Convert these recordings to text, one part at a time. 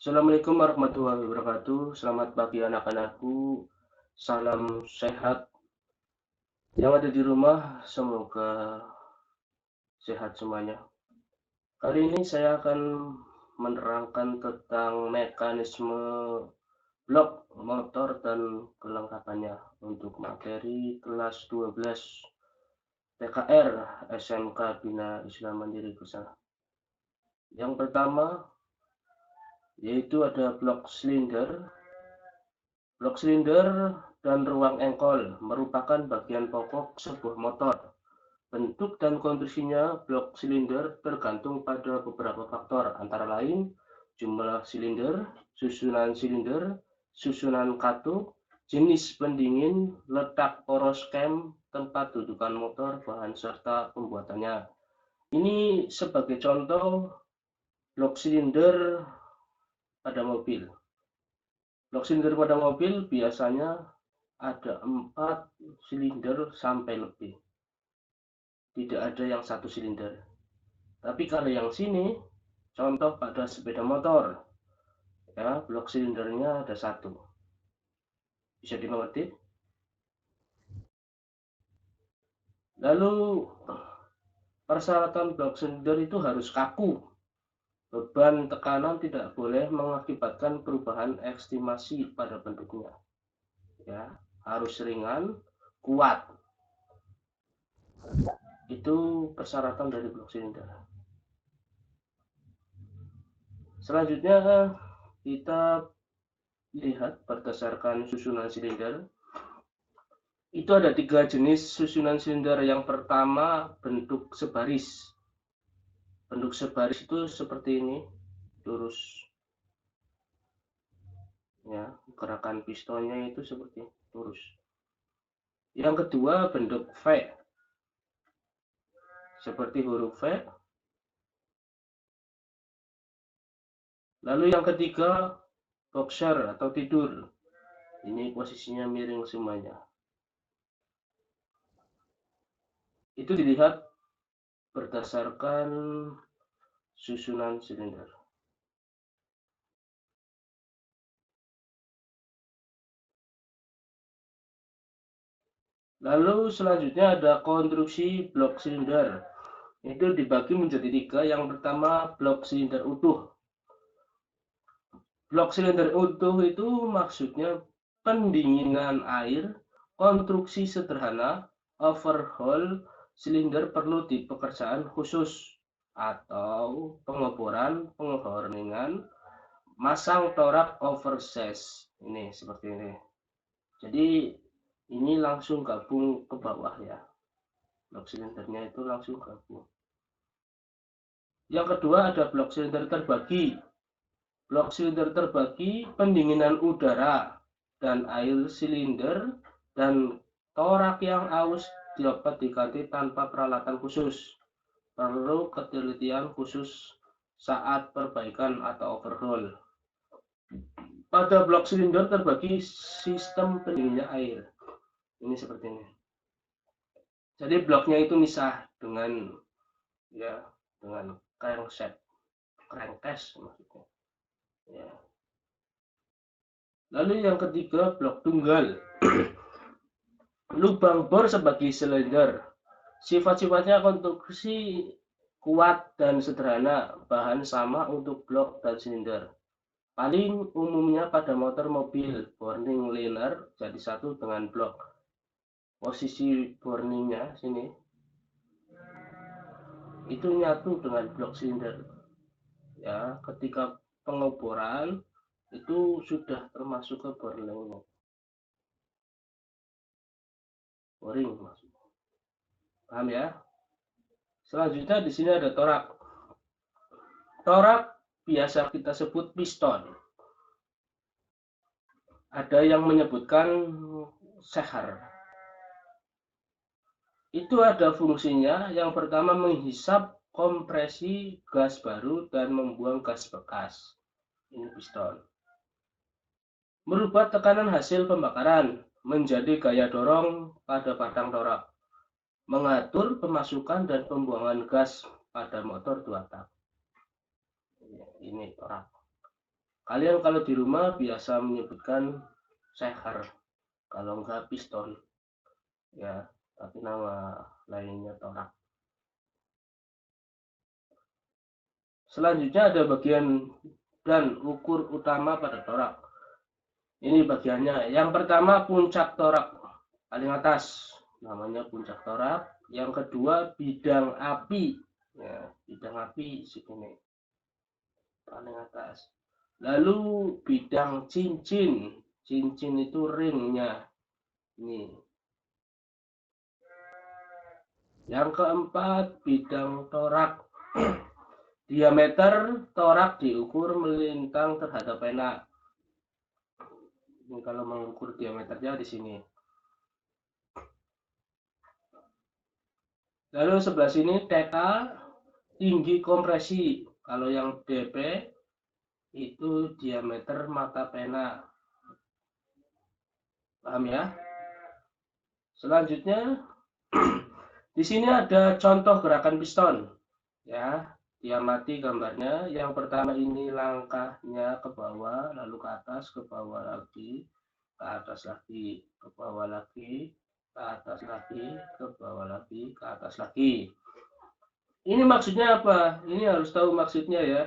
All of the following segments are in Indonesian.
Assalamualaikum warahmatullahi wabarakatuh. Selamat pagi anak-anakku. Salam sehat. Yang ada di rumah, semoga sehat semuanya. Kali ini saya akan menerangkan tentang mekanisme blok motor dan kelengkapannya untuk materi kelas 12 TKR SMK Bina Islam Mandiri Gusana. Yang pertama yaitu ada blok silinder. Blok silinder dan ruang engkol merupakan bagian pokok sebuah motor. Bentuk dan konstruksinya blok silinder tergantung pada beberapa faktor, antara lain jumlah silinder, susunan katup, jenis pendingin, letak poros cam, tempat dudukan motor, bahan serta pembuatannya. Ini sebagai contoh blok silinder pada mobil. Blok silinder pada mobil biasanya ada 4 silinder sampai lebih. Tidak ada yang 1 silinder. Tapi kalau yang sini, contoh pada sepeda motor, ya, blok silindernya ada 1. Bisa dimengerti? Lalu persyaratan blok silinder itu harus kaku. Beban tekanan tidak boleh mengakibatkan perubahan estimasi pada bentuknya. Ya, harus ringan, kuat. Itu persyaratan dari blok silinder. Selanjutnya kita lihat berdasarkan susunan silinder. Itu ada 3 jenis susunan silinder. Yang pertama bentuk sebaris. Bentuk sebaris itu seperti ini, lurus. Ya, gerakan pistonnya itu seperti lurus. Yang kedua bentuk V. Seperti huruf V. Lalu yang ketiga boxer atau tidur. Ini posisinya miring semuanya. Itu dilihat berdasarkan susunan silinder. Lalu selanjutnya ada konstruksi blok silinder. Itu dibagi menjadi 3. Yang pertama blok silinder utuh. Blok silinder utuh itu maksudnya pendinginan air, konstruksi sederhana, overhaul silinder perlu di pekerjaan khusus atau pengeboran, penghorningan, masang torak oversize. Ini seperti ini. Jadi ini langsung gabung ke bawah ya. Blok silindernya itu langsung gabung. Yang kedua ada blok silinder terbagi. Blok silinder terbagi pendinginan udara dan air silinder dan torak yang aus dapat diganti tanpa peralatan khusus. Perlu ketelitian khusus saat perbaikan atau overhaul. Pada blok silinder terbagi sistem pendinginnya air. Ini seperti ini. Jadi bloknya itu misah dengan crankshaft, crankcase maksudnya. Ya. Lalu yang ketiga blok tunggal. Lubang bor sebagai silinder. Sifat-sifatnya konstruksi kuat dan sederhana, bahan sama untuk blok dan silinder. Paling umumnya pada motor mobil, boring liner jadi satu dengan blok. Posisi boringnya sini itu nyatu dengan blok silinder. Ya, ketika pengeboran itu sudah termasuk ke boringnya. Boring maksudnya. Paham ya? Selanjutnya di sini ada torak. Torak biasa kita sebut piston. Ada yang menyebutkan sehar. Itu ada fungsinya. Yang pertama menghisap kompresi gas baru dan membuang gas bekas. Ini piston. Merubah tekanan hasil pembakaran menjadi gaya dorong pada batang torak. Mengatur pemasukan dan pembuangan gas pada motor 2 tak. Ini torak. Kalian kalau di rumah biasa menyebutkan seher, kalau enggak piston, ya, tapi nama lainnya torak. Selanjutnya ada bagian dan ukur utama pada torak. Ini bagiannya. Yang pertama puncak torak paling atas, namanya puncak torak. Yang kedua bidang api, ya, bidang api sini paling atas. Lalu bidang cincin, cincin itu ringnya. Ini. Yang keempat bidang torak. Diameter torak diukur melintang terhadap pena. Ini kalau mengukur diameternya di sini. Lalu sebelah sini TK, tinggi kompresi. Kalau yang DP itu diameter mata pena. Paham ya? Selanjutnya di sini ada contoh gerakan piston. Ya, diamati gambarnya. Yang pertama ini langkahnya ke bawah, lalu ke atas, ke bawah lagi, ke atas lagi, ke bawah lagi, ke atas lagi, ke bawah lagi, ke atas lagi. Ini maksudnya apa? Ini harus tahu maksudnya ya.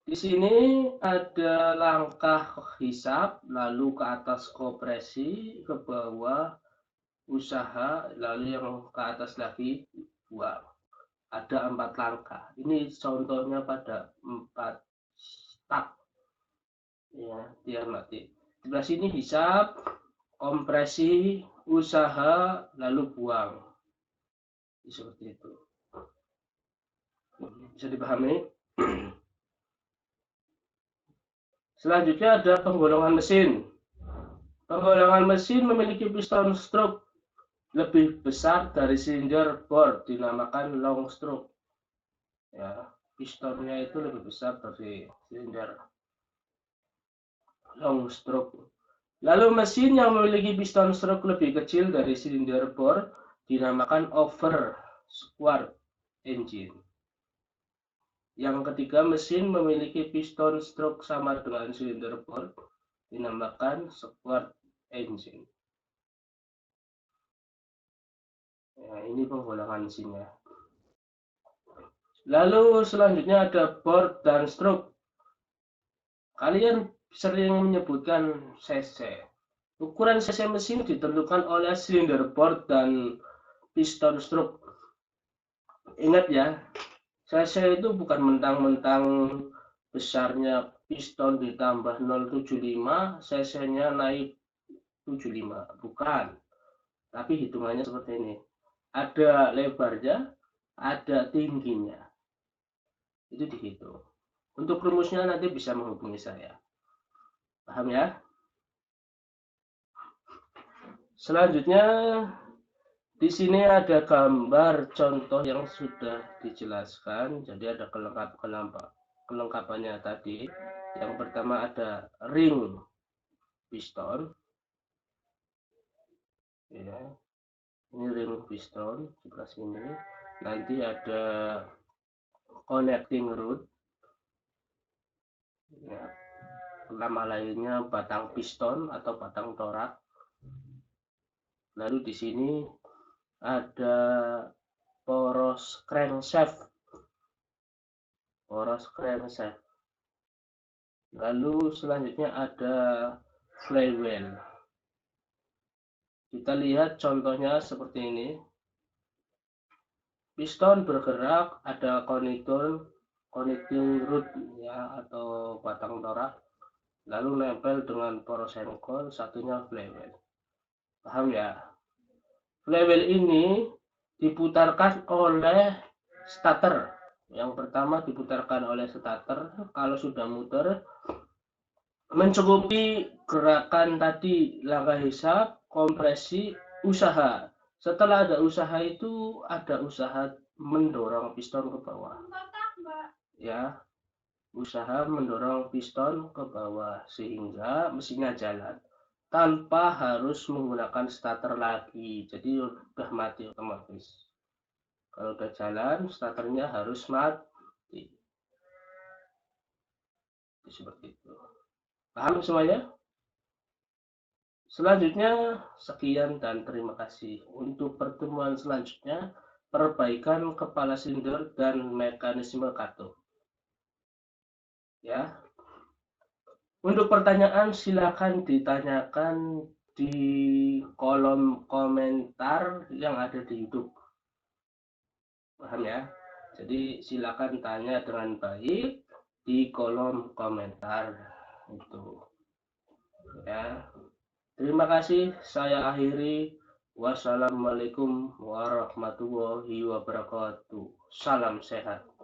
Di sini ada langkah hisap, lalu ke atas kompresi, ke bawah usaha, lalu yang ke atas lagi buang. Ada 4 langkah. Ini contohnya pada 4 step. Ya, dia mati. Sebelah sini hisap, kompresi, usaha, lalu buang. Seperti itu. Bisa dipahami? Selanjutnya ada penggolongan mesin. Penggolongan mesin memiliki piston stroke lebih besar dari silinder bor, dinamakan long stroke. Ya, pistonnya itu lebih besar dari silinder long stroke. Lalu mesin yang memiliki piston stroke lebih kecil dari silinder bor dinamakan over square engine. Yang ketiga, mesin memiliki piston stroke sama dengan silinder bor dinamakan square engine. Ya, ini penggolongan mesinnya. Lalu selanjutnya ada bor dan stroke. Kalian sering menyebutkan cc. Ukuran cc mesin ditentukan oleh silinder bor dan piston stroke. Ingat ya, cc itu bukan mentang-mentang besarnya piston ditambah 0,75, cc-nya naik 75. Bukan. Tapi hitungannya seperti ini. Ada lebarnya, ada tingginya. Itu dihitung. Untuk rumusnya nanti bisa menghubungi saya. Paham ya? Selanjutnya di sini ada gambar contoh yang sudah dijelaskan. Jadi ada kelengkapannya tadi. Yang pertama ada ring piston. Ya, ini ring piston sebelah sini. Nanti ada connecting rod. Ya, nama lainnya batang piston atau batang torak. Lalu di sini ada poros crankshaft. Lalu selanjutnya ada flywheel. Kita lihat contohnya seperti ini. Piston bergerak, ada connecting rod ya, atau batang torak. Lalu nempel dengan poros engkol, satunya flywheel. Paham ya? Flywheel ini diputarkan oleh starter. Yang pertama diputarkan oleh starter. Kalau sudah muter, mencukupi gerakan tadi, langkah hisap, kompresi, usaha. Setelah ada usaha itu ada usaha mendorong piston ke bawah. Ya, usaha mendorong piston ke bawah sehingga mesinnya jalan tanpa harus menggunakan starter lagi. Jadi udah mati otomatis. Kalau udah jalan, starternya harus mati. seperti itu. Paham semuanya? Selanjutnya, sekian dan terima kasih. Untuk pertemuan selanjutnya, perbaikan kepala silinder dan mekanisme kartu. Ya. Untuk pertanyaan silakan ditanyakan di kolom komentar yang ada di YouTube. Paham ya? Jadi silakan tanya dengan baik di kolom komentar itu. Ya. Terima kasih, saya akhiri. Wassalamualaikum warahmatullahi wabarakatuh. Salam sehat.